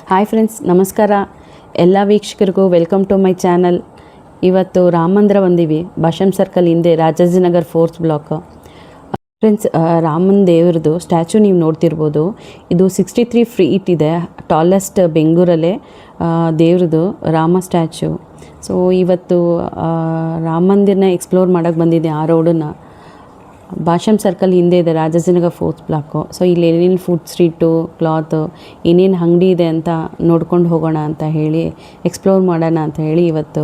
Hi friends, ನಮಸ್ಕಾರ ಎಲ್ಲ ವೀಕ್ಷಕರಿಗೂ. Welcome to my channel. ಇವತ್ತು ರಾಮ ಮಂದಿರ ಬಂದೀವಿ, ಭಾಷಂ ಸರ್ಕಲ್ ಹಿಂದೆ, ರಾಜಾಜಿನಗರ್ 4th ಬ್ಲಾಕ್. ಫ್ರೆಂಡ್ಸ್, ರಾಮನ ದೇವ್ರದ್ದು ಸ್ಟ್ಯಾಚು ನೀವು ನೋಡ್ತಿರ್ಬೋದು. ಇದು 63 ಫೀಟ್ ಇದೆ, ಟಾಲೆಸ್ಟ್ ಬೆಂಗಳೂರಲ್ಲೇ ದೇವ್ರದ್ದು ರಾಮ ಸ್ಟ್ಯಾಚು. ಸೊ ಇವತ್ತು ರಾಮ ಮಂದಿರನ ಎಕ್ಸ್ಪ್ಲೋರ್ ಮಾಡೋಕ್ಕೆ ಬಂದಿದ್ದೆ. ಆ ರೋಡನ್ನು ಭಾಷಂ ಸರ್ಕಲ್ ಹಿಂದೆ ಇದೆ, ರಾಜಾಜಿನಗರ್ 4th ಬ್ಲಾಕು. ಸೊ ಇಲ್ಲಿ ಏನೇನು ಫುಡ್ ಸ್ಟ್ರೀಟು, ಕ್ಲಾತು, ಏನೇನು ಅಂಗಡಿ ಇದೆ ಅಂತ ನೋಡ್ಕೊಂಡು ಹೋಗೋಣ ಅಂತ ಹೇಳಿ, ಎಕ್ಸ್ಪ್ಲೋರ್ ಮಾಡೋಣ ಅಂತ ಹೇಳಿ ಇವತ್ತು.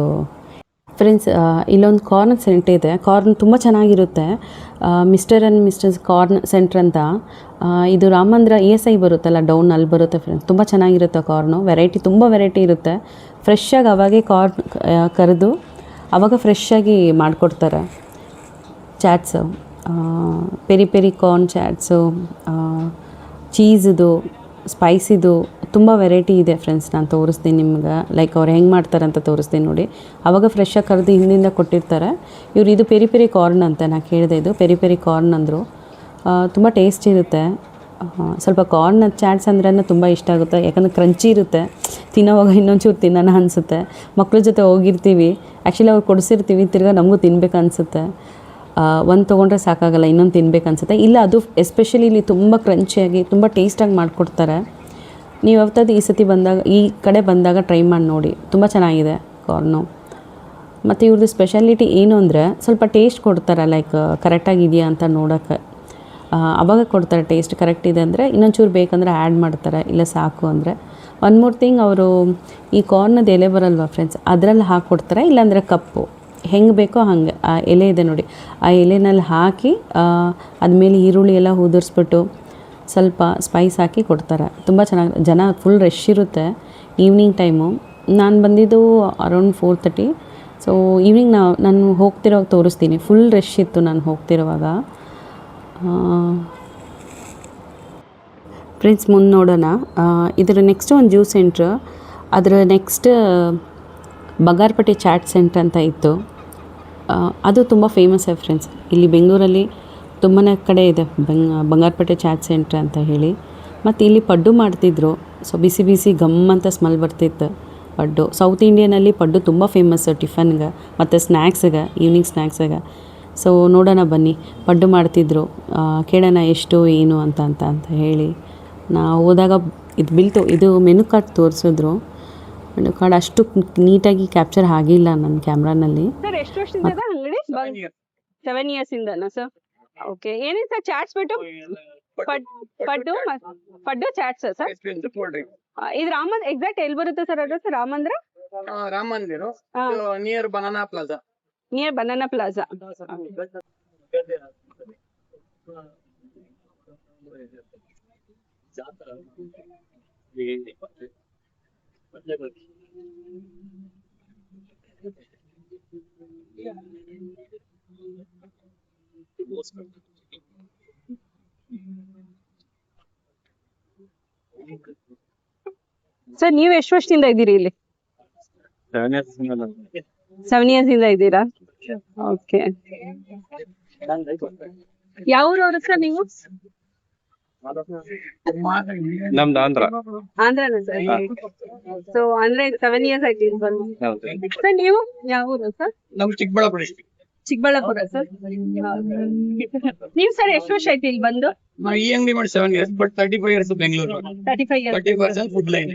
ಫ್ರೆಂಡ್ಸ್, ಇಲ್ಲೊಂದು ಕಾರ್ನ್ ಸೆಂಟರ್ ಇದೆ. ಕಾರ್ನ್ ತುಂಬ ಚೆನ್ನಾಗಿರುತ್ತೆ. Mister and misters corn centre ಅಂತ. ಇದು ರಾಮ ಮಂದಿರ ESI ಬರುತ್ತಲ್ಲ, ಡೌನ್ ಅಲ್ಲಿ ಬರುತ್ತೆ ಫ್ರೆಂಡ್ಸ್. ತುಂಬ ಚೆನ್ನಾಗಿರುತ್ತೆ ಕಾರ್ನು. ತುಂಬ ವೆರೈಟಿ ಇರುತ್ತೆ. ಫ್ರೆಶ್ಶಾಗಿ ಅವಾಗೇ ಕಾರ್ನ್ ಕರೆದು ಆವಾಗ ಫ್ರೆಶ್ಶಾಗಿ ಮಾಡಿಕೊಡ್ತಾರೆ. Chats, peri peri corn chats, ಚೀಸಿದು, ಸ್ಪೈಸಿದು ತುಂಬ ವೆರೈಟಿ ಇದೆ ಫ್ರೆಂಡ್ಸ್. ನಾನು ತೋರಿಸ್ತೀನಿ ನಿಮ್ಗೆ. ಲೈಕ್ ಅವ್ರು ಹೆಂಗೆ ಮಾಡ್ತಾರೆ ಅಂತ ತೋರಿಸ್ತೀನಿ ನೋಡಿ. ಆವಾಗ ಫ್ರೆಶ್ಶಾಗಿ ಕರೆದು ಹಿಂದಿಂದ ಕೊಟ್ಟಿರ್ತಾರೆ ಇವರು. ಇದು ಪೆರಿ ಪೆರಿ ಕಾರ್ನ್ ಅಂತ ನಾನು ಕೇಳಿದೆ. ಇದು ಪೆರಿ ಪೆರಿ ಕಾರ್ನ್ ಅಂದರು. ತುಂಬ ಟೇಸ್ಟ್ ಇರುತ್ತೆ. ಸ್ವಲ್ಪ ಕಾರ್ನ್ ಚಾಟ್ಸ್ ಅಂದ್ರೆ ತುಂಬ ಇಷ್ಟ ಆಗುತ್ತೆ, ಯಾಕಂದರೆ ಕ್ರಂಚಿ ಇರುತ್ತೆ. ತಿನ್ನೋವಾಗ ಇನ್ನೊಂಚೂರು ತಿನ್ನೋಣ ಅನಿಸುತ್ತೆ. ಮಕ್ಳ ಜೊತೆ ಹೋಗಿರ್ತೀವಿ, ಆ್ಯಕ್ಚುಲಿ ಅವ್ರು ಕೊಡಿಸಿರ್ತೀವಿ, ತಿರ್ಗಾ ನಮಗೂ ತಿನ್ಬೇಕು ಅನಿಸುತ್ತೆ. ಒಂದು ತೊಗೊಂಡ್ರೆ ಸಾಕಾಗಲ್ಲ, ಇನ್ನೊಂದು ತಿನ್ಬೇಕು ಅನಿಸುತ್ತೆ. ಇಲ್ಲ, ಅದು ಎಸ್ಪೆಷಲಿ ಇಲ್ಲಿ ತುಂಬ ಕ್ರಂಚಿಯಾಗಿ ತುಂಬ ಟೇಸ್ಟಾಗಿ ಮಾಡಿಕೊಡ್ತಾರೆ. ನೀವು ಯಾವತ್ತಾದ್ರು ಈ ಸತಿ ಬಂದಾಗ, ಈ ಕಡೆ ಬಂದಾಗ ಟ್ರೈ ಮಾಡಿ ನೋಡಿ. ತುಂಬ ಚೆನ್ನಾಗಿದೆ ಕಾರ್ನು. ಮತ್ತು ಇವ್ರದ್ದು ಸ್ಪೆಷಾಲಿಟಿ ಏನು ಅಂದರೆ, ಸ್ವಲ್ಪ ಟೇಸ್ಟ್ ಕೊಡ್ತಾರೆ. ಲೈಕ್ ಕರೆಕ್ಟಾಗಿದೆಯಾ ಅಂತ ನೋಡೋಕ್ಕೆ ಆವಾಗ ಕೊಡ್ತಾರೆ. ಟೇಸ್ಟ್ ಕರೆಕ್ಟ್ ಇದೆ ಅಂದರೆ ಇನ್ನೊಂಚೂರು ಬೇಕಂದರೆ ಆ್ಯಡ್ ಮಾಡ್ತಾರೆ, ಇಲ್ಲ ಸಾಕು ಅಂದರೆ. ಒನ್ ಮೋರ್ ಥಿಂಗ್, ಅವರು ಈ ಕಾರ್ನದ್ದು ಎಲೆ ಬರಲ್ವ ಫ್ರೆಂಡ್ಸ್, ಅದರಲ್ಲಿ ಹಾಕ್ಕೊಡ್ತಾರೆ. ಇಲ್ಲಾಂದರೆ ಕಪ್ಪು, ಹೆಂಗೆ ಬೇಕೋ ಹಾಗೆ. ಆ ಎಲೆ ಇದೆ ನೋಡಿ, ಆ ಎಲೆನಲ್ಲಿ ಹಾಕಿ ಅದ್ಮೇಲೆ ಈರುಳ್ಳಿ ಎಲ್ಲ ಉದುರಿಸ್ಬಿಟ್ಟು ಸ್ವಲ್ಪ ಸ್ಪೈಸ್ ಹಾಕಿ ಕೊಡ್ತಾರೆ. ತುಂಬ ಚೆನ್ನಾಗಿ, ಜನ ಫುಲ್ ರಶ್ ಇರುತ್ತೆ ಈವ್ನಿಂಗ್ ಟೈಮು. ನಾನು ಬಂದಿದ್ದು ಅರೌಂಡ್ 4:30. ಸೊ ಈವ್ನಿಂಗ್ ನಾನು ಹೋಗ್ತಿರೋವಾಗ ತೋರಿಸ್ತೀನಿ. ಫುಲ್ ರಶ್ ಇತ್ತು ನಾನು ಹೋಗ್ತಿರೋವಾಗ. ಫ್ರೆಂಡ್ಸ್, ಮುಂದೆ ನೋಡೋಣ. ಇದರ ನೆಕ್ಸ್ಟ್ ಒಂದು ಜ್ಯೂಸ್ ಸೆಂಟ್ರ್, ಅದರ ನೆಕ್ಸ್ಟ್ ಬಂಗಾರಪೇಟೆ ಚಾಟ್ ಸೆಂಟ್ರ್ ಅಂತ ಇತ್ತು. ಅದು ತುಂಬ ಫೇಮಸ್ ಫ್ರೆಂಡ್ಸ್. ಇಲ್ಲಿ ಬೆಂಗಳೂರಲ್ಲಿ ತುಂಬಾ ಕಡೆ ಇದೆ ಬಂಗಾರಪೇಟೆ ಚಾಟ್ ಸೆಂಟ್ರ್ ಅಂತ ಹೇಳಿ. ಮತ್ತು ಇಲ್ಲಿ ಪಡ್ಡು ಮಾಡ್ತಿದ್ರು. ಸೊ ಬಿಸಿ ಬಿಸಿ ಗಮ್ ಅಂತ ಸ್ಮೆಲ್ ಬರ್ತಿತ್ತು ಪಡ್ಡು. ಸೌತ್ ಇಂಡಿಯನಲ್ಲಿ ಪಡ್ಡು ತುಂಬ ಫೇಮಸ್ಸು ಟಿಫನ್ಗೆ ಮತ್ತು ಸ್ನ್ಯಾಕ್ಸಿಗೆ, ಈವ್ನಿಂಗ್ ಸ್ನ್ಯಾಕ್ಸಿಗೆ. ಸೊ ನೋಡೋಣ ಬನ್ನಿ, ಪಡ್ಡು ಮಾಡ್ತಿದ್ರು. ಕೇಳೋಣ ಎಷ್ಟು ಏನು ಅಂತ ಹೇಳಿ. ನಾವು ಹೋದಾಗ ಇದು ಮೆನು ಕಾರ್ಡ್ ತೋರಿಸಿದ್ರು. ಮೆನು ಕಾರ್ಡ್ ಅಷ್ಟು ನೀಟಾಗಿ ಕ್ಯಾಪ್ಚರ್ ಆಗಿಲ್ಲ ನನ್ನ ಕ್ಯಾಮ್ರಾನಲ್ಲಿ. ಸರ್, ಎಷ್ಟು ವರ್ಷದಿಂದ ಅಂಗಡಿ? 7 years ಇಂದನಾ ಸರ್? ಓಕೆ. ಏನೇನು ಸರ್ ಚಾಟ್ಸ್ ಬಿಟ್ಟು? ಪಡ್ಡು ಚಾಟ್ಸ್ ಸರ್. ಇದು ಎಕ್ಸಾಕ್ಟ್ ಎಲ್ಲಿ ಬರುತ್ತೆ ಸರ್ ಅಡ್ರೆಸ್? ರಾಮ ಮಂದಿರ near banana plaza. Near banana plaza. Sir, ನೀವು ಎಷ್ಟು ವರ್ಷದಿಂದ ಇದ್ದೀರಿ ಇಲ್ಲಿ? 7 years ಇಂದ ಇದ್ದೀರಾ? ಓಕೆ. ಯಾವ ಊರವರು ಸರ್ ನೀವು? ನಮ್ದು ಆಂಧ್ರನಾ ಸರ್? ಸೊ ಅಂದ್ರೆ 7 years ಆಯ್ತು ಬಂದು. ಸರ್, ನೀವು ಯಾವ ಊರು ಸರ್? ನಮ್ ಚಿಕ್ಕಬಳ್ಳಾಪುರ ಡಿಸ್ಟ್ರಿಕ್ಟ್. ಚಿಕ್ಕಬಳ್ಳಾಪುರ ಸರ್. ನೀವು ಸರ್ ಎಷ್ಟು ವರ್ಷ ಆಯ್ತು ಇಲ್ಲಿ ಬಂದು? ನಾ ಈ ಅಂಗಡಿ ಮಾಡಿ 7 years, but 35 years Bengaluru. 35 years. 30% food line.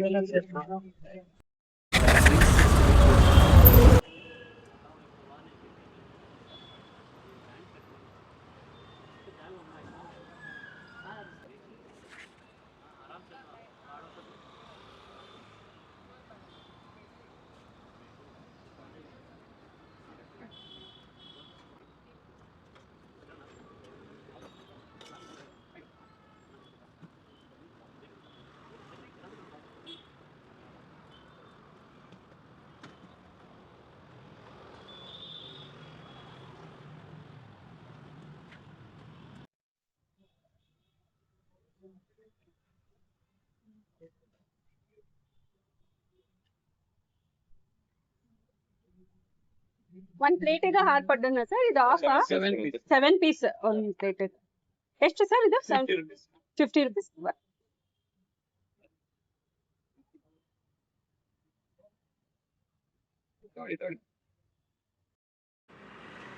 ಒಂದ್ ಪ್ಲೇಟಿಗೆ 6 ಪಡ್ಡನ್ನ ಸರ್? ಇದು ಆಫ್ 7 ಪೀಸ್ ಒಂದ್ ಪ್ಲೇಟ್. ಎಷ್ಟು ಸರ್ ಇದು? 50 rupees.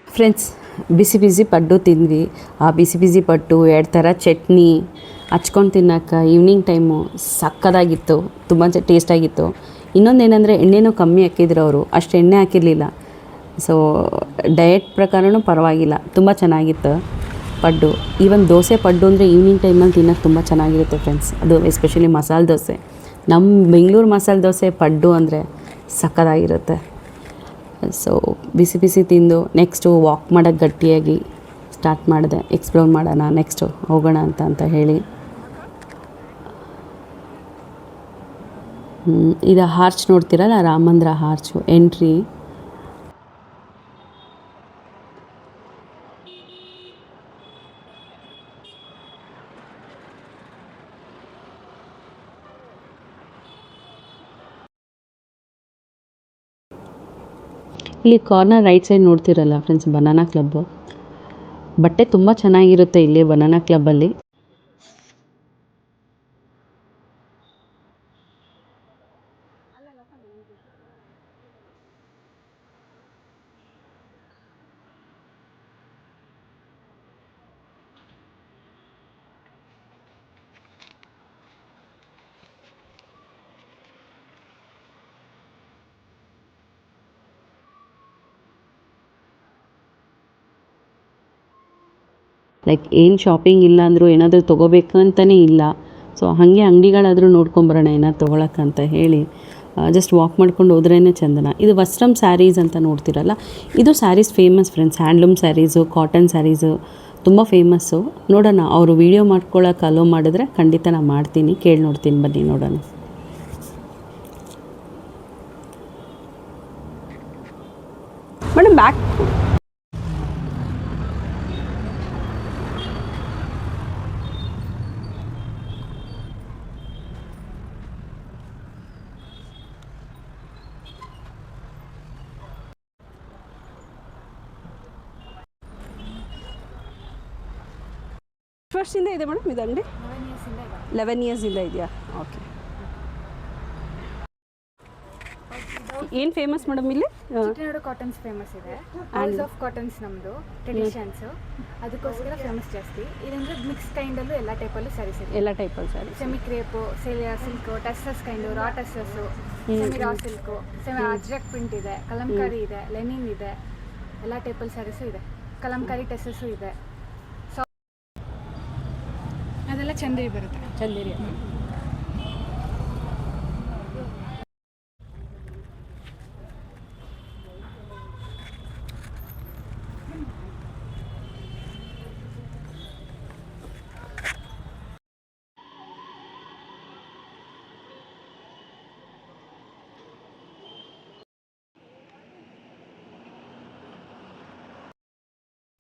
ಫ್ರೆಂಡ್ಸ್, ಬಿಸಿ ಬಿಸಿ ಪಡ್ಡು ತಿಂದ್ವಿ. ಆ ಬಿಸಿ ಬಿಸಿ ಪಡ್ಡು 2 ಥರ ಚಟ್ನಿ ಹಚ್ಕೊಂಡು ತಿನ್ನೋಕೆ ಈವ್ನಿಂಗ್ ಟೈಮು ಸಕ್ಕತ್ತಾಗಿತ್ತು. ತುಂಬ ಟೇಸ್ಟಾಗಿತ್ತು. ಇನ್ನೊಂದೇನೆಂದರೆ ಎಣ್ಣೆನೂ ಕಮ್ಮಿ ಹಾಕಿದ್ರು ಅವರು, ಅಷ್ಟು ಎಣ್ಣೆ ಹಾಕಿರಲಿಲ್ಲ. ಸೊ ಡಯಟ್ ಪ್ರಕಾರನೂ ಪರವಾಗಿಲ್ಲ, ತುಂಬ ಚೆನ್ನಾಗಿತ್ತು ಪಡ್ಡು. ಈವನ್ ದೋಸೆ ಪಡ್ಡು ಅಂದರೆ ಈವ್ನಿಂಗ್ ಟೈಮಲ್ಲಿ ತಿನ್ನೋಕೆ ತುಂಬ ಚೆನ್ನಾಗಿರುತ್ತೆ ಫ್ರೆಂಡ್ಸ್. ಅದು ಎಸ್ಪೆಷಲಿ ಮಸಾಲೆ ದೋಸೆ. ನಮ್ಮ ಬೆಂಗಳೂರು ಮಸಾಲೆ ದೋಸೆ ಪಡ್ಡು ಅಂದರೆ ಸಕ್ಕತ್ತಾಗಿರುತ್ತೆ. ಸೊ ಬಿಸಿ ಬಿಸಿ ತಿಂದು ನೆಕ್ಸ್ಟು ವಾಕ್ ಮಾಡೋಕ್ಕೆ ಗಟ್ಟಿಯಾಗಿ ಸ್ಟಾರ್ಟ್ ಮಾಡಿದೆ. ಎಕ್ಸ್ಪ್ಲೋರ್ ಮಾಡೋಣ, ನೆಕ್ಸ್ಟು ಹೋಗೋಣ ಅಂತ ಹೇಳಿ. ಇದು ಹಾರ್ಚ್ ನೋಡ್ತೀರಲ್ಲ, ರಾಮ ಮಂದಿರ ಹಾರ್ಚು ಎಂಟ್ರಿ. ಇಲ್ಲಿ ಕಾರ್ನರ್ ರೈಟ್ ಸೈಡ್ ನೋಡ್ತಿರಲ್ಲ ಫ್ರೆಂಡ್ಸ್, ಬನಾನಾ ಕ್ಲಬ್ಬು. ಬಟ್ಟೆ ತುಂಬ ಚೆನ್ನಾಗಿರುತ್ತೆ ಇಲ್ಲಿ ಬನಾನಾ ಕ್ಲಬ್ಬಲ್ಲಿ. ಲೈಕ್ ಏನು ಶಾಪಿಂಗ್ ಇಲ್ಲ ಅಂದರೂ ಏನಾದರೂ ತೊಗೋಬೇಕಂತಲೇ ಇಲ್ಲ. ಸೊ ಹಾಗೆ ಅಂಗಡಿಗಳಾದರೂ ನೋಡ್ಕೊಂಬರೋಣ ಏನಾದ್ರು ತೊಗೊಳಕ್ಕಂತ ಹೇಳಿ ಜಸ್ಟ್ ವಾಕ್ ಮಾಡ್ಕೊಂಡು ಹೋದ್ರೇ ಚಂದನ. ಇದು ವಸ್ತ್ರಂ ಸ್ಯಾರೀಸ್ ಅಂತ ನೋಡ್ತಿರಲ್ಲ, ಇದು saris famous friends. Handloom saris, cotton saris ತುಂಬ ಫೇಮಸ್ಸು. ನೋಡೋಣ, ಅವರು ವೀಡಿಯೋ ಮಾಡ್ಕೊಳ್ಳೋಕೆ ಅಲೋ ಮಾಡಿದ್ರೆ ಖಂಡಿತ ನಾನು ಮಾಡ್ತೀನಿ, ಕೇಳಿ ನೋಡ್ತೀನಿ, ಬನ್ನಿ ನೋಡೋಣ. ಮೇಡಮ್ ಬ್ಯಾಕ್ ವರ್ಷದಿಂದ ಇದೆ ಮೇಡಮ್ ಇದು ಅಂಗಡಿ? 11 ಇಯರ್ಸಿಂದ ಇದೆಯಾ? ಓಕೆ. ಏನು ಫೇಮಸ್ ಮೇಡಮ್ ಇಲ್ಲಿ? ಚಿಟ್ಟನಾಡು ಕಾಟನ್ಸ್ ಫೇಮಸ್ ಇದೆ. ಹೌಸ್ ಆಫ್ ಕಾಟನ್ಸ್ ನಮ್ಮದು ಟ್ರೆಡಿಷನ್ಸ್, ಅದಕ್ಕೋಸ್ಕರ ಫೇಮಸ್ ಜಾಸ್ತಿ. ಇದಂದ್ರೆ ಮಿಕ್ಸ್ ಕೈಂಡಲ್ಲೂ ಎಲ್ಲ ಟೈಪಲ್ಲೂ ಸ್ಯಾರೀಸ್ ಇದೆ. ಎಲ್ಲ ಟೈಪಲ್ಲಿ sari, semi crepe, silk, tussar kind, raw tussar, semi raw silk, semi ajrakh print ಇದೆ, ಕಲಂಕಾರಿ ಇದೆ, ಲೆನಿನ್ ಇದೆ, ಎಲ್ಲ ಟೈಪಲ್ ಸ್ಯಾರೀಸು ಇದೆ. ಕಲಂಕಾರಿ ಟಸ್ಸಸ್ಸು ಇದೆ. ಅದೆಲ್ಲ ಚಂದೇರಿ ಬರುತ್ತೆ. ಚಂದೇರಿ.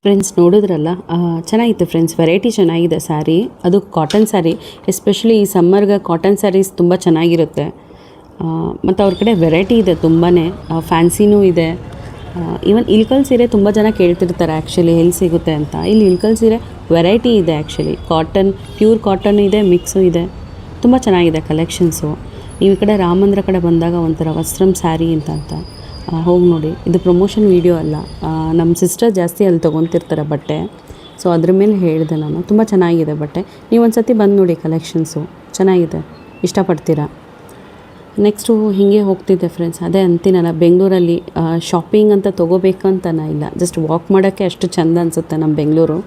ಫ್ರೆಂಡ್ಸ್ ನೋಡಿದ್ರಲ್ಲ, ಚೆನ್ನಾಗಿತ್ತು ಫ್ರೆಂಡ್ಸ್, ವೆರೈಟಿ ಚೆನ್ನಾಗಿದೆ ಸ್ಯಾರಿ. ಅದು ಕಾಟನ್ ಸ್ಯಾರಿ, ಎಸ್ಪೆಷಲಿ ಈ ಸಮ್ಮರ್ಗೆ ಕಾಟನ್ ಸ್ಯಾರೀಸ್ ತುಂಬ ಚೆನ್ನಾಗಿರುತ್ತೆ. ಮತ್ತು ಅವ್ರ ಕಡೆ ವೆರೈಟಿ ಇದೆ ತುಂಬಾ, ಫ್ಯಾನ್ಸಿನೂ ಇದೆ. ಈವನ್ ಇಳ್ಕಲ್ ಸೀರೆ ತುಂಬ ಜನ ಕೇಳ್ತಿರ್ತಾರೆ ಆ್ಯಕ್ಚುಲಿ ಎಲ್ಲಿ ಸಿಗುತ್ತೆ ಅಂತ. ಇಲ್ಲಿ ಇಳ್ಕಲ್ ಸೀರೆ ವೆರೈಟಿ ಇದೆ ಆ್ಯಕ್ಚುಲಿ. ಕಾಟನ್, ಪ್ಯೂರ್ ಕಾಟನ್ ಇದೆ, ಮಿಕ್ಸು ಇದೆ, ತುಂಬ ಚೆನ್ನಾಗಿದೆ ಕಲೆಕ್ಷನ್ಸು. ನೀವು ಈ ಕಡೆ ರಾಮ ಮಂದಿರ ಕಡೆ ಬಂದಾಗ ಒಂಥರ ವಸ್ತ್ರಂ ಸ್ಯಾರಿ ಅಂತ ಹೋಗಿ ನೋಡಿ. ಇದು ಪ್ರಮೋಷನ್ ವೀಡಿಯೋ ಅಲ್ಲ, ನಮ್ಮ ಸಿಸ್ಟರ್ ಜಾಸ್ತಿ ಅಲ್ಲಿ ತೊಗೊತಿರ್ತಾರೆ ಬಟ್ಟೆ. ಸೊ ಅದ್ರ ಮೇಲೆ ಹೇಳಿದೆ ನಾನು. ತುಂಬ ಚೆನ್ನಾಗಿದೆ ಬಟ್ಟೆ, ನೀವು ಒಂದು ಸತಿ ಬಂದು ನೋಡಿ, ಕಲೆಕ್ಷನ್ಸು ಚೆನ್ನಾಗಿದೆ, ಇಷ್ಟಪಡ್ತೀರಾ. ನೆಕ್ಸ್ಟು ಹೀಗೆ ಹೋಗ್ತಿದ್ದೆ ಫ್ರೆಂಡ್ಸ್. ಅದೇ ಅಂತೀನಲ್ಲ, ಬೆಂಗಳೂರಲ್ಲಿ ಶಾಪಿಂಗ್ ಅಂತ ತೊಗೋಬೇಕಂತನ ಇಲ್ಲ, ಜಸ್ಟ್ ವಾಕ್ ಮಾಡೋಕ್ಕೆ ಅಷ್ಟು ಚೆಂದ ಅನಿಸುತ್ತೆ ನಮ್ಮ ಬೆಂಗಳೂರು.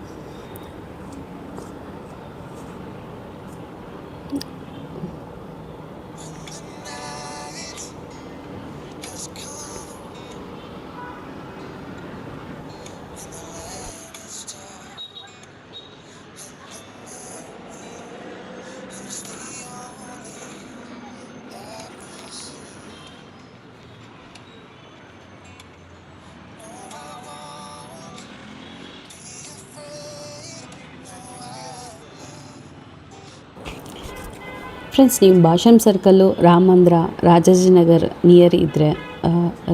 ಫ್ರೆಂಡ್ಸ್, ನೀವು ಭಾಷಮ್ ಸರ್ಕಲ್ಲು, ರಾಮ ಮಂದಿರ, ರಾಜಾಜಿನಗರ್ ನಿಯರ್ ಇದ್ದರೆ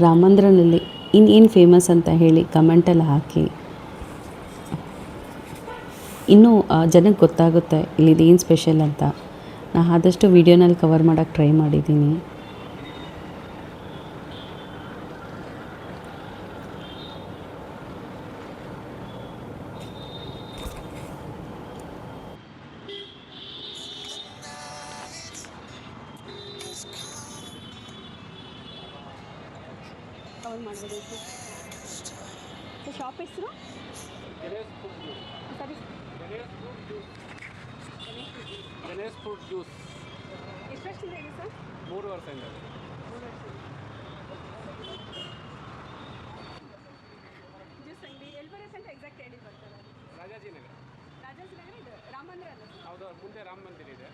ರಾಮ ಮಂದಿರನಲ್ಲಿ ಇನ್ನೇನು ಫೇಮಸ್ ಅಂತ ಹೇಳಿ ಕಮೆಂಟಲ್ಲಿ ಹಾಕಿ. ಇನ್ನೂ ಜನಕ್ಕೆ ಗೊತ್ತಾಗುತ್ತೆ ಇಲ್ಲಿದು ಏನು ಸ್ಪೆಷಲ್ ಅಂತ. ನಾನು ಆದಷ್ಟು ವೀಡಿಯೋನಲ್ಲಿ ಕವರ್ ಮಾಡೋಕ್ಕೆ ಟ್ರೈ ಮಾಡಿದ್ದೀನಿ. ಕವರ್ ಮಾಡ್ಬೋದು ಸೊ ಶಾಪ್ ಹೆಸರು ಸರಿ ಗಣೇಶ್ ಫ್ರೂಟ್ ಜ್ಯೂಸ್ ಎಷ್ಟು ವರ್ಷದಿಂದ ಇದೆ ಸರ್ 3 ವರ್ಷದಿಂದ. 3 ವರ್ಷ ಜ್ಯೂಸ್ ಅಂಗಡಿ ಎಲ್ಲಿ ಬರುತ್ತೆ ಅಂತ ಎಕ್ಸಾಕ್ಟ್ ಹೇಳಿ ಬರ್ತಾರೆ. ರಾಜಾಜಿನಗರ. ರಾಜಾಜಿನಗರ ಇದು ರಾಮ ಮಂದಿರ ಅಲ್ಲ ಸರ್? ಹೌದು, ಮುಂದೆ ರಾಮ ಮಂದಿರ ಇದೆ.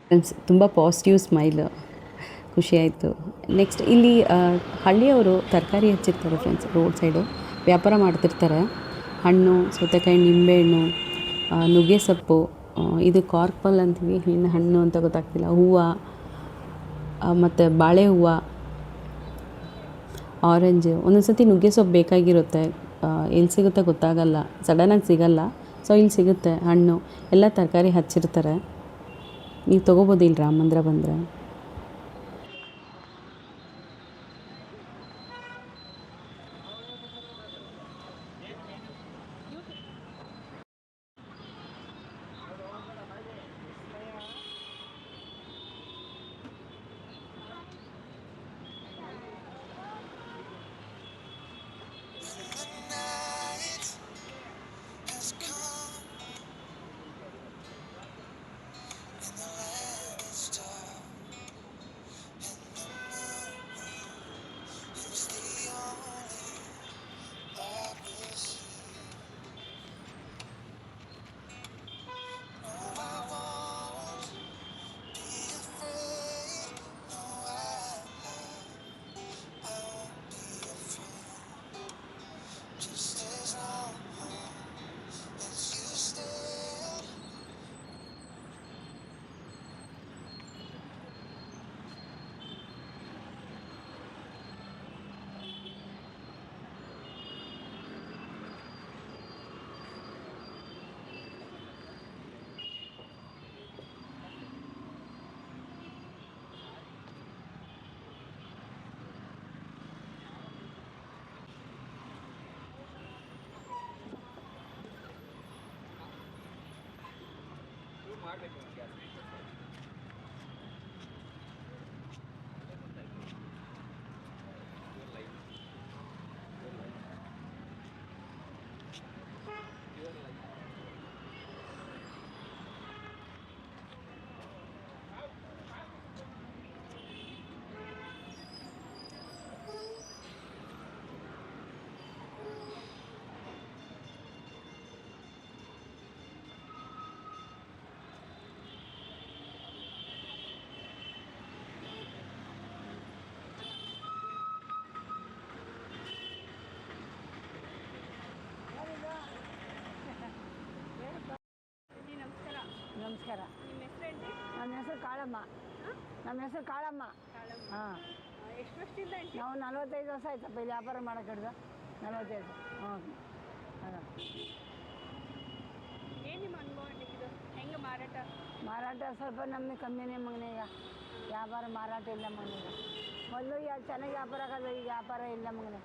ಫ್ರೆಂಡ್ಸ್ ತುಂಬ ಪಾಸಿಟಿವ್ ಸ್ಮೈಲ್, ಖುಷಿಯಾಯಿತು. ನೆಕ್ಸ್ಟ್ ಇಲ್ಲಿ ಹಳ್ಳಿಯವರು ತರಕಾರಿ ಹೆಚ್ಚಿರ್ತಾರೆ ಫ್ರೆಂಡ್ಸ್, ರೋಡ್ ಸೈಡು ವ್ಯಾಪಾರ ಮಾಡ್ತಿರ್ತಾರೆ. ಹಣ್ಣು, ಸೌತೆಕಾಯಿ, ನಿಂಬೆಹಣ್ಣು, ನುಗ್ಗೆ ಸೊಪ್ಪು, ಇದು ಕಾರ್ಪಲ್ ಅಂತೀವಿ, ಹಣ್ಣು ಅಂತ ಗೊತ್ತಾಗ್ತಿಲ್ಲ, ಹೂವು ಮತ್ತು ಬಾಳೆ ಹೂವು, ಆರೆಂಜ್. ಒಂದೊಂದು ಸತಿ ನುಗ್ಗೆ ಸೊಪ್ಪು ಬೇಕಾಗಿರುತ್ತೆ, ಎಲ್ಲಿ ಸಿಗುತ್ತೆ ಗೊತ್ತಾಗಲ್ಲ, ಸಡನ್ನಾಗಿ ಸಿಗಲ್ಲ. ಸೊ ಇಲ್ಲಿ ಸಿಗುತ್ತೆ ಹಣ್ಣು, ಎಲ್ಲ ತರಕಾರಿ ಹಚ್ಚಿರ್ತಾರೆ. ನೀವು ತೊಗೋಬೋದು ಇಲ್ಲಿ ರಾಮ ಮಂದಿರ ಬಂದರೆ. ನಮಸ್ಕಾರ. ನಿಮ್ಮ ಹೆಸರೇನ್ರಿ? ನನ್ನ ಹೆಸರು ಕಾಳಮ್ಮ. ನಮ್ಮ ಹೆಸರು ಕಾಳಮ್ಮ. ಹಾಂ. ಎಷ್ಟು ವರ್ಷದಿಂದ ಆಂಟಿ? ನಾವು 45 ವರ್ಷ ಆಯ್ತಪ್ಪ ಇಲ್ಲಿ ವ್ಯಾಪಾರ ಮಾಡೋಕೆ ಹಿಡ್ದು. 45. ಹ್ಞೂ. ಹಾಂ. ಏನು ನಿಮ್ಮ ಅನುಭವ ಇದು ಹೆಂಗೆ ಮಾರಾಟ? ಮಾರಾಟ ಸ್ವಲ್ಪ ನಮಗೆ ಕಮ್ಮಿನೇ ಮಗನೇ ಈಗ. ವ್ಯಾಪಾರ ಮಾರಾಟ ಇಲ್ಲ ಮಗನೀಗ. ಮೊದಲು ಚೆನ್ನಾಗಿ ವ್ಯಾಪಾರ ಆಗೋದು, ಈಗ ವ್ಯಾಪಾರ ಇಲ್ಲ ಮಗನೇ.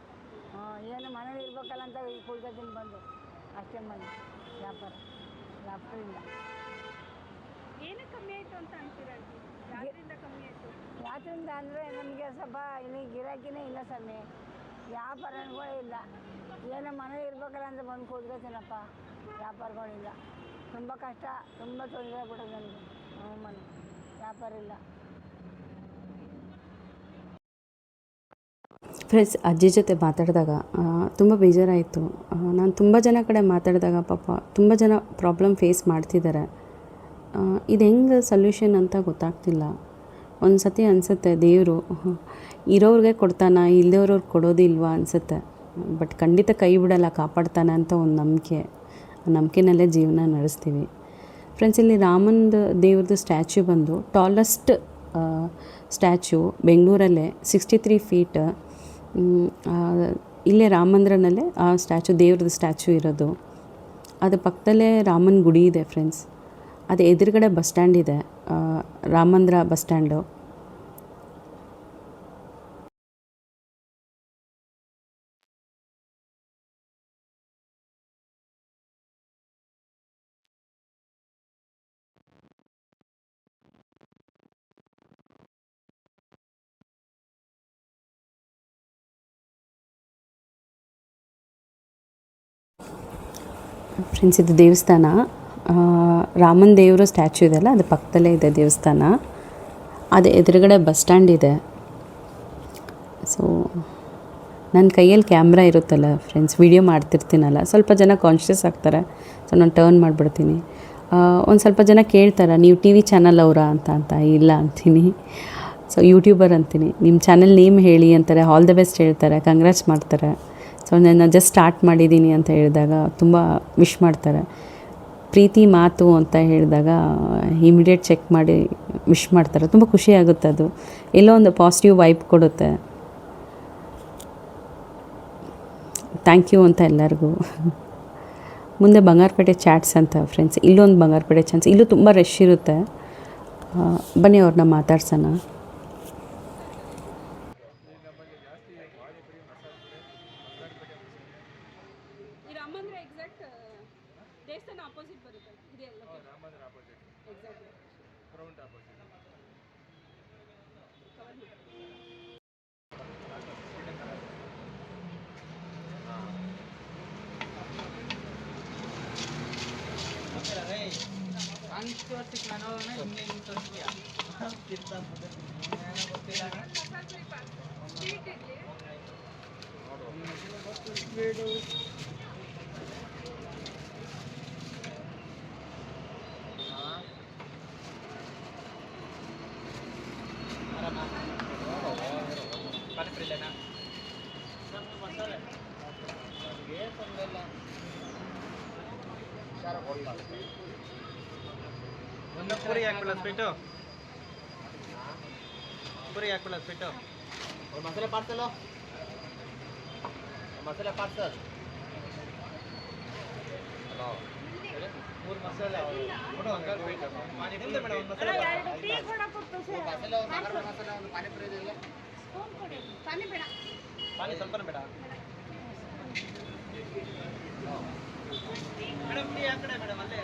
ಏನು ಮನೇಲಿ ಇರ್ಬೇಕಲ್ಲ ಅಂತ ಈಗ ಕುಡ್ಕೊತೀನಿ ಬಂದು ಅಷ್ಟೇ ಮನೆ. ವ್ಯಾಪಾರ ಇಲ್ಲ. ಏನು ಕಮ್ಮಿ ಆಯಿತು ಅಂತ ಅಂತೀರ ಆಂಟಿ? ಯಾವ್ದ್ರಿಂದ ಕಮ್ಮಿ ಆಯಿತು? ಯಾತ್ರಿಂದ ಅಂದರೆ ನಮಗೆ ಸ್ವಲ್ಪ ಇಲ್ಲಿ ಗಿರಾಕಿನೇ ಇಲ್ಲ ಸ್ವಾಮಿ, ವ್ಯಾಪಾರಗಳು ಇಲ್ಲ. ಏನೋ ಮನೇಲಿ ಇರ್ಬೇಕಲ್ಲ ಅಂತ ಬಂದು ಕೂತ್ಕೋತೀನಪ್ಪ, ವ್ಯಾಪಾರಗಳಿಲ್ಲ. ತುಂಬ ಕಷ್ಟ, ತುಂಬ ತೊಂದರೆ ಆಗ್ಬಿಡೋದು ನನಗೆ. ಮನೆ ವ್ಯಾಪಾರ ಇಲ್ಲ. ಫ್ರೆಂಡ್ಸ್, ಅಜ್ಜಿ ಜೊತೆ ಮಾತಾಡಿದಾಗ ತುಂಬ ಬೇಜಾರಾಯಿತು. ನಾನು ತುಂಬ ಜನ ಕಡೆ ಮಾತಾಡಿದಾಗ ಪಾಪ ತುಂಬ ಜನ ಪ್ರಾಬ್ಲಮ್ ಫೇಸ್ ಮಾಡ್ತಿದ್ದಾರೆ. ಇದು ಹೆಂಗೆ ಸೊಲ್ಯೂಷನ್ ಅಂತ ಗೊತ್ತಾಗ್ತಿಲ್ಲ. ಒಂದು ಸತಿ ಅನಿಸುತ್ತೆ ದೇವರು ಇರೋರಿಗೆ ಕೊಡ್ತಾನ, ಇಲ್ಲದವ್ರವ್ರಿಗೆ ಕೊಡೋದಿಲ್ವಾ ಅನಿಸುತ್ತೆ. ಬಟ್ ಖಂಡಿತ ಕೈ ಬಿಡಲ್ಲ, ಕಾಪಾಡ್ತಾನೆ ಅಂತ ಒಂದು ನಂಬಿಕೆ. ಆ ನಂಬಿಕೆನಲ್ಲೇ ಜೀವನ ನಡೆಸ್ತೀವಿ. ಫ್ರೆಂಡ್ಸ್, ಇಲ್ಲಿ ರಾಮಂದು ದೇವ್ರದ್ದು ಸ್ಟ್ಯಾಚ್ಯೂ ಬಂದು ಟಾಲೆಸ್ಟ್ ಸ್ಟ್ಯಾಚ್ಯೂ ಬೆಂಗಳೂರಲ್ಲೇ 63 ಫೀಟ್. ಇಲ್ಲೇ ರಾಮ ಮಂದಿರನಲ್ಲೇ ಆ ಸ್ಟ್ಯಾಚ್ಯೂ, ದೇವ್ರದ್ದು ಸ್ಟ್ಯಾಚ್ಯೂ ಇರೋದು. ಅದು ಪಕ್ಕದಲ್ಲೇ ರಾಮನ ಗುಡಿ ಇದೆ ಫ್ರೆಂಡ್ಸ್. ಅದು ಎದುರುಗಡೆ ಬಸ್ ಸ್ಟ್ಯಾಂಡ್ ಇದೆ, ರಾಮ ಮಂದಿರ ಬಸ್ ಸ್ಟ್ಯಾಂಡು. ಫ್ರೆಂಡ್ಸ್ ಇದು ದೇವಸ್ಥಾನ, ರಾಮನ ದೇವರು ಸ್ಟ್ಯಾಚ್ಯೂ ಇದೆಯಲ್ಲ ಅದು ಪಕ್ಕದಲ್ಲೇ ಇದೆ ದೇವಸ್ಥಾನ. ಅದು ಎದುರುಗಡೆ ಬಸ್ ಸ್ಟ್ಯಾಂಡ್ ಇದೆ. ಸೊ ನನ್ನ ಕೈಯಲ್ಲಿ ಕ್ಯಾಮ್ರಾ ಇರುತ್ತಲ್ಲ ಫ್ರೆಂಡ್ಸ್, ವೀಡಿಯೋ ಮಾಡ್ತಿರ್ತೀನಲ್ಲ, ಸ್ವಲ್ಪ ಜನ ಕಾನ್ಷಿಯಸ್ ಆಗ್ತಾರೆ. ಸೊ ನಾನು ಟರ್ನ್ ಮಾಡಿಬಿಡ್ತೀನಿ. ಒಂದು ಸ್ವಲ್ಪ ಜನ ಕೇಳ್ತಾರೆ, ನೀವು ಟಿ ವಿ ಚಾನಲ್ ಅವರಾ ಅಂತ ಇಲ್ಲ ಅಂತೀನಿ. ಸೊ ಯೂಟ್ಯೂಬರ್ ಅಂತೀನಿ. ನಿಮ್ಮ ಚಾನಲ್ ನೇಮ್ ಹೇಳಿ ಅಂತಾರೆ, ಆಲ್ ದ ಬೆಸ್ಟ್ ಹೇಳ್ತಾರೆ, ಕಂಗ್ರಾಟ್ಸ್ ಮಾಡ್ತಾರೆ. ಸೊ ನಾನು ಜಸ್ಟ್ ಸ್ಟಾರ್ಟ್ ಮಾಡಿದ್ದೀನಿ ಅಂತ ಹೇಳಿದಾಗ ತುಂಬ ವಿಶ್ ಮಾಡ್ತಾರೆ. ಪ್ರೀತಿ ಮಾತು ಅಂತ ಹೇಳಿದಾಗ ಇಮಿಡಿಯೇಟ್ ಚೆಕ್ ಮಾಡಿ ವಿಶ್ ಮಾಡ್ತಾರೆ. ತುಂಬ ಖುಷಿ ಆಗುತ್ತೆ. ಅದು ಎಲ್ಲೋ ಒಂದು ಪಾಸಿಟಿವ್ ವೈಬ್ ಕೊಡುತ್ತೆ. ಥ್ಯಾಂಕ್ ಯು ಅಂತ ಎಲ್ಲರಿಗೂ. ಮುಂದೆ ಬಂಗಾರಪೇಟೆ ಚಾಟ್ಸ್ ಅಂತ ಫ್ರೆಂಡ್ಸ್, ಇಲ್ಲೊಂದು ಬಂಗಾರಪೇಟೆ ಚಾಟ್ಸ್, ಇಲ್ಲೂ ತುಂಬ ರಶ್ ಇರುತ್ತೆ. ಬನ್ನಿ ಅವ್ರನ್ನ ಮಾತಾಡ್ಸೋಣ. ಪೂರಿ ಹಾಕ್ಬಿಡ ಸ್ವೀಟು, ಪೂರಿ ಹಾಕ್ಬಿಡ sweet. Masala parcel, masala parcel. ಮೂರು ಮಸಾಲೆ ಕೊಡು. ನಿಮ್ದು ಮೇಡಮ್ ಒಂದು ಮಸಾಲೆ ಮಸಾಲೆ, ಒಂದು ಪಾನಿಪುರಿ ಇದೆಯಲ್ಲ, ಪಾನಿ ಸ್ವಲ್ಪನೇ ಬೇಡ ಮೇಡಮ್. ಟೀ ಆ ಕಡೆ ಮೇಡಮ್, ಅಲ್ಲೇ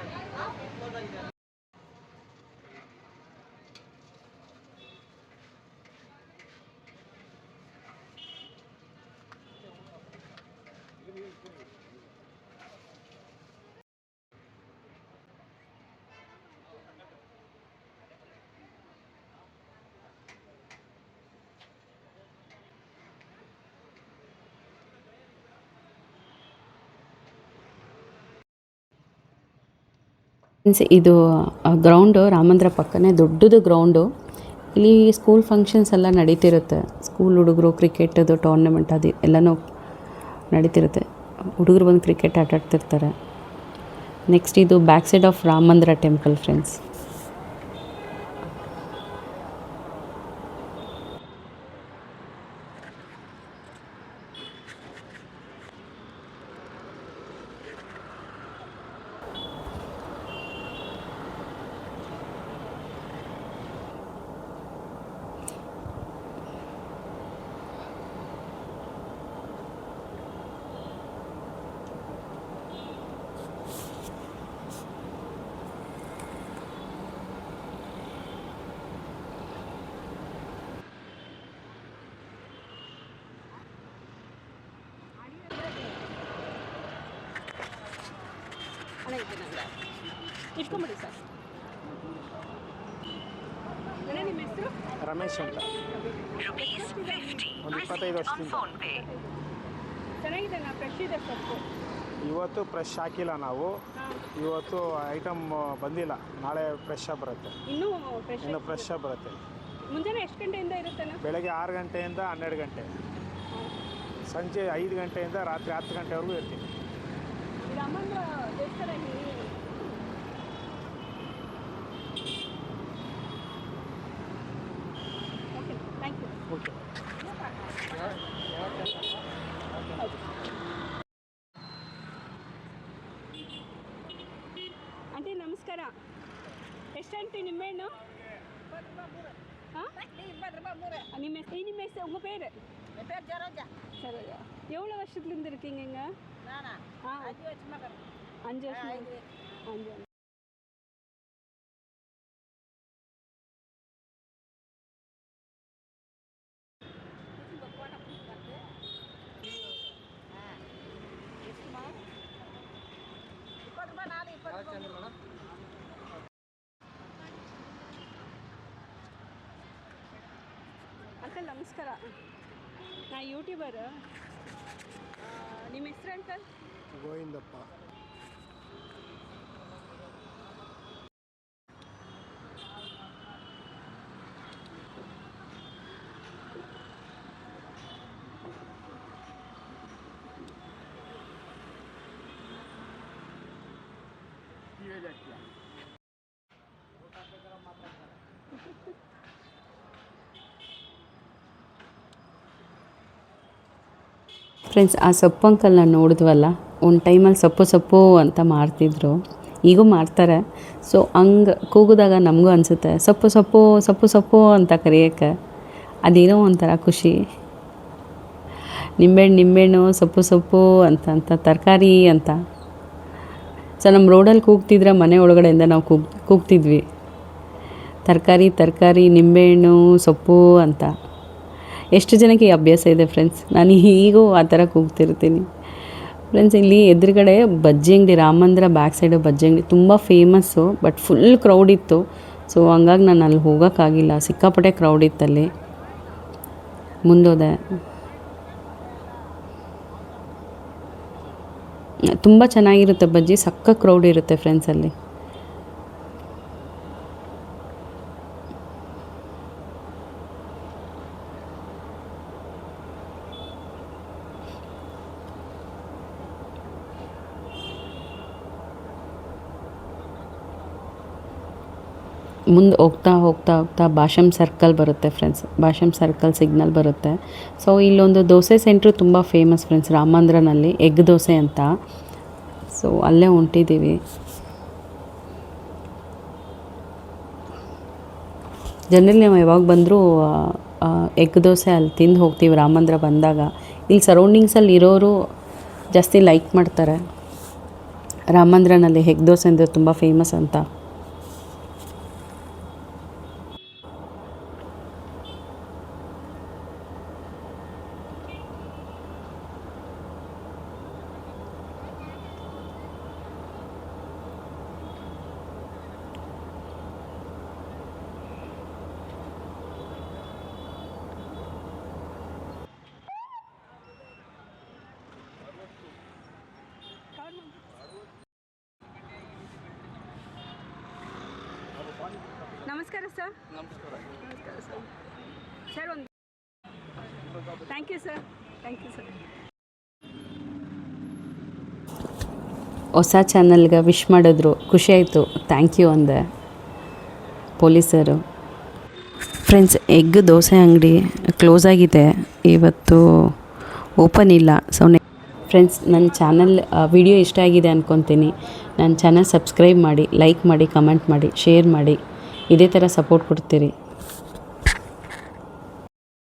ಇದು ಗ್ರೌಂಡು ರಾಮಂದ್ರ ಪಕ್ಕನೇ ದೊಡ್ಡದು ಗ್ರೌಂಡು. ಇಲ್ಲಿ ಸ್ಕೂಲ್ ಫಂಕ್ಷನ್ಸ್ ಎಲ್ಲ ನಡೀತಿರುತ್ತೆ. ಸ್ಕೂಲ್ ಹುಡುಗರು ಕ್ರಿಕೆಟದು ಟೂರ್ನಮೆಂಟ್ ಅದು ಎಲ್ಲನೂ ನಡೀತಿರುತ್ತೆ. ಹುಡುಗರು ಬಂದು ಕ್ರಿಕೆಟ್ ಆಟಾಡ್ತಿರ್ತಾರೆ. ನೆಕ್ಸ್ಟ್ ಇದು ಬ್ಯಾಕ್ ಸೈಡ್ ಆಫ್ ರಾಮಂದ್ರ ಟೆಂಪಲ್ ಫ್ರೆಂಡ್ಸ್. ಇಟ್ಕೊಂಬಿಡಿ ಸರ್. ನಿಮ್ಮ ಹೆಸರು? ರಮೇಶ್ ಅಂತ. ಒಂದು 25 ವರ್ಷದಿಂದ. ಚೆನ್ನಾಗಿದೆ ನಾ ಫ್ರೆಶ್ ಇದೆ ಸೊಪ್ಪು. ಇವತ್ತು ಫ್ರೆಶ್ ಹಾಕಿಲ್ಲ ನಾವು. ಇವತ್ತು ಐಟಮ್ ಬಂದಿಲ್ಲ, ನಾಳೆ ಫ್ರೆಶ್ ಆಗಿ ಬರುತ್ತೆ. ಇನ್ನೂ ಫ್ರೆಶ್ ಆಗಿ ಬರುತ್ತೆ. ಮುಂಜಾನೆ ಎಷ್ಟು ಗಂಟೆಯಿಂದ ಇರುತ್ತೆ? ಬೆಳಗ್ಗೆ 6 ಗಂಟೆಯಿಂದ 12 ಗಂಟೆ, ಸಂಜೆ 5 ಗಂಟೆಯಿಂದ ರಾತ್ರಿ 10 ಗಂಟೆವರೆಗೂ ಇರ್ತೀವಿ. ರಾಮಂದ್ರ ದೇವಸ್ಥಾನ ಥ್ಯಾಂಕ್ ಯು. ಓಕೆ. ಆಂಟಿ ನಮಸ್ಕಾರ. ಎಷ್ಟು ಆಂಟಿ ನಿಮ್ಮೆಣ್ಣು? ನಿಮ್ಮ ಹೆಸರು? ನಿಮ್ಮ ಹೆಸರು ಉಂಗ பேர்? என் பேர் ஜரோஜா. சரோஜா. எவ்வளோ வருஷத்துலேருந்து இருக்கீங்க இங்கே? நானா? 5 வருஷமா இருக்கேன். 5 வருஷம். 5 ಅಂಕಲ್ ನಮಸ್ಕಾರ. ನಾ ಯೂಟ್ಯೂಬರ್. ನಿಮ್ಮ ಹೆಸರು ಅಂಕಲ್? ಗೋವಿಂದಪ್ಪ. ಫ್ರೆಂಡ್ಸ್, ಆ ಸೊಪ್ಪು ಅಂಕಲ್ನ ನೋಡಿದ್ವಲ್ಲ, ಒಂದು ಟೈಮಲ್ಲಿ ಸೊಪ್ಪು ಅಂತ ಮಾಡ್ತಿದ್ರು, ಈಗೂ ಮಾಡ್ತಾರೆ. ಸೊ ಹಂಗೆ ಕೂಗಿದಾಗ ನಮಗೂ ಅನಿಸುತ್ತೆ ಸೊಪ್ಪು ಅಂತ ಕರೆಯೋಕ್ಕೆ ಅದೇನೋ ಒಂಥರ ಖುಷಿ. ನಿಂಬೆಹಣ್ಣು ಸೊಪ್ಪು ಅಂತ ತರಕಾರಿ ಅಂತ. ಸೊ ನಮ್ಮ ರೋಡಲ್ಲಿ ಕೂಗ್ತಿದ್ರೆ ಮನೆ ಒಳಗಡೆಯಿಂದ ನಾವು ಕೂಗ್ತಿದ್ವಿ, ತರಕಾರಿ ನಿಂಬೆಹಣ್ಣು ಸೊಪ್ಪು ಅಂತ. ಎಷ್ಟು ಜನಕ್ಕೆ ಈ ಅಭ್ಯಾಸ ಇದೆ ಫ್ರೆಂಡ್ಸ್? ನಾನು ಈಗೂ ಆ ಥರ ಕೂಗ್ತಿರ್ತೀನಿ. ಫ್ರೆಂಡ್ಸ್, ಇಲ್ಲಿ ಎದುರುಗಡೆ ಬಜ್ಜಿ ಅಂಗಡಿ, ರಾಮ ಮಂದಿರ ಬ್ಯಾಕ್ ಸೈಡು ಬಜ್ಜಿ ಅಂಗಡಿ ತುಂಬ ಫೇಮಸ್ಸು. ಬಟ್ ಫುಲ್ ಕ್ರೌಡ್ ಇತ್ತು. ಸೊ ಹಂಗಾಗಿ ನಾನು ಅಲ್ಲಿ ಹೋಗೋಕ್ಕಾಗಿಲ್ಲ, ಸಿಕ್ಕಾಪಟ್ಟೆ ಕ್ರೌಡ್ ಇತ್ತಲ್ಲಿ. ಮುಂದೋದೆ. ತುಂಬ ಚೆನ್ನಾಗಿರುತ್ತೆ ಬಜ್ಜಿ, ಸಕ್ಕ ಕ್ರೌಡ್ ಇರುತ್ತೆ ಫ್ರೆಂಡ್ಸ್ ಅಲ್ಲಿ. ಮುಂದೆ ಹೋಗ್ತಾ ಭಾಷಮ್ ಸರ್ಕಲ್ ಬರುತ್ತೆ ಫ್ರೆಂಡ್ಸ್. ಭಾಷಮ್ ಸರ್ಕಲ್ ಸಿಗ್ನಲ್ ಬರುತ್ತೆ. ಸೊ ಇಲ್ಲೊಂದು ದೋಸೆ ಸೆಂಟ್ರು ತುಂಬ ಫೇಮಸ್ ಫ್ರೆಂಡ್ಸ್, ರಾಮಾಂಧ್ರನಲ್ಲಿ ಎಗ್ ದೋಸೆ ಅಂತ. ಸೊ ಅಲ್ಲೇ ಹೊಂಟಿದ್ದೀವಿ. ಜನರಲಿ ನಾವು ಯಾವಾಗ ಬಂದರೂ ಎಗ್ ದೋಸೆ ಅಲ್ಲಿ ತಿಂದು ಹೋಗ್ತೀವಿ ರಾಮಾಂಧ್ರ ಬಂದಾಗ. ಇಲ್ಲಿ ಸರೌಂಡಿಂಗ್ಸಲ್ಲಿ ಇರೋರು ಜಾಸ್ತಿ ಲೈಕ್ ಮಾಡ್ತಾರೆ. ರಾಮಾಂಧ್ರನಲ್ಲಿ ಎಗ್ ದೋಸೆ ಅಂದರೆ ತುಂಬ ಫೇಮಸ್ ಅಂತ. ನಮಸ್ಕಾರ ಸರ್. ಸರ್ ಒಂದು ಥ್ಯಾಂಕ್ ಯು ಸರ್. ಹೊಸ ಚಾನಲ್ಗೆ ವಿಶ್ ಮಾಡಿದ್ರು, ಖುಷಿ ಆಯಿತು, ಥ್ಯಾಂಕ್ ಯು ಅಂದೆ ಪೊಲೀಸರು. ಫ್ರೆಂಡ್ಸ್, ಎಗ್ ದೋಸೆ ಅಂಗಡಿ ಕ್ಲೋಸ್ ಆಗಿದೆ ಇವತ್ತು, ಓಪನ್ ಇಲ್ಲ. ಸೊ ಫ್ರೆಂಡ್ಸ್, ನನ್ನ ಚಾನಲ್ ವಿಡಿಯೋ ಇಷ್ಟ ಆಗಿದೆ ಅಂದ್ಕೊತೀನಿ. ನನ್ನ ಚಾನಲ್ ಸಬ್ಸ್ಕ್ರೈಬ್ ಮಾಡಿ, ಲೈಕ್ ಮಾಡಿ, ಕಮೆಂಟ್ ಮಾಡಿ, ಶೇರ್ ಮಾಡಿ. ಇದೇ ಥರ ಸಪೋರ್ಟ್ ಕೊಡ್ತೀರಿ.